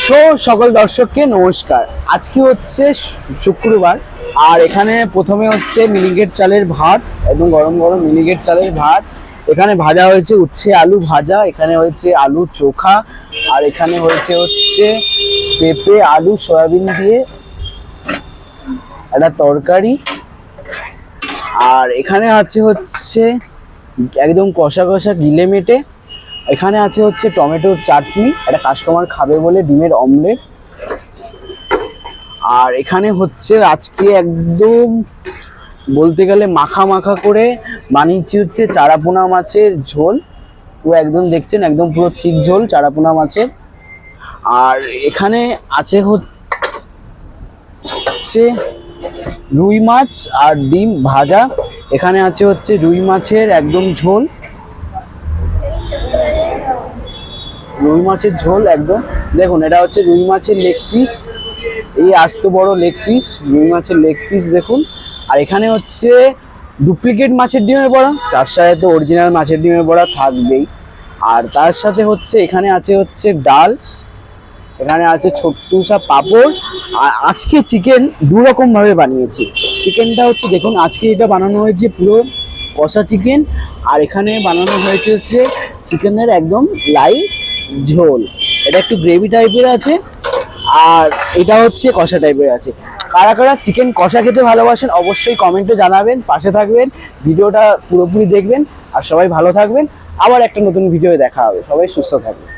So সকল দর্শককে নমস্কার। আজকে হচ্ছে শুক্রবার, আর এখানে প্রথমে হচ্ছে মিনিকেট চালের ভাত, একদম গরম গরম মিনিকেট চালের ভাত। এখানে ভাজা হয়েছে উচ্ছে আলু ভাজা, এখানে হয়েছে আলু চোখা, আর এখানে হচ্ছে পেঁপে আলু সয়াবিন দিয়ে একটা তরকারি। আর এখানে হচ্ছে একদম কষা কষা গিলে মেটে। এখানে হচ্ছে টমেটোর চাটনি, একটা কাস্টমার খাবে বলে ডিমের অমলেট। আর এখানে হচ্ছে আজকে একদম বলতে গেলে মাখা মাখা করে বানিয়েছি হচ্ছে চারাপোনা মাছের ঝোল। পুরো একদম দেখছেন একদম পুরো ঠিক ঝোল চারাপোনা মাছের। আর এখানে হচ্ছে রুই মাছ আর ডিম ভাজা। এখানে হচ্ছে রুই মাছের একদম ঝোল, রুই মাছের ঝোল একদম। দেখুন এটা হচ্ছে রুই মাছের লেগ পিস, এই আস্ত বড় লেগ পিস, রুই মাছের লেগ পিস দেখুন। আর এখানে হচ্ছে ডুপ্লিকেট মাছের ডিমের বড়া, তার সাথে তো অরিজিনাল মাছের ডিমের বড়া থাকবেই। আর তার সাথে হচ্ছে এখানে হচ্ছে ডাল, এখানে আছে ছোট্ট সা পাঁপড়। আর আজকে চিকেন দুরকম ভাবে বানিয়েছি। চিকেনটা হচ্ছে দেখুন, আজকে এটা বানানো হয়েছে পুরো কষা চিকেন, আর এখানে বানানো হয়েছে হচ্ছে চিকেনের একদম লাইট ঝোল। এটা একটু গ্রেভি টাইপের আছে, আর এটা হচ্ছে কষা টাইপের আছে। কারা কারা চিকেন কষা খেতে ভালোবাসেন অবশ্যই কমেন্টে জানাবেন, পাশে থাকবেন, ভিডিওটা পুরোপুরি দেখবেন। আর সবাই ভালো থাকবেন, আবার একটা নতুন ভিডিও দেখা হবে। সবাই সুস্থ থাকবেন।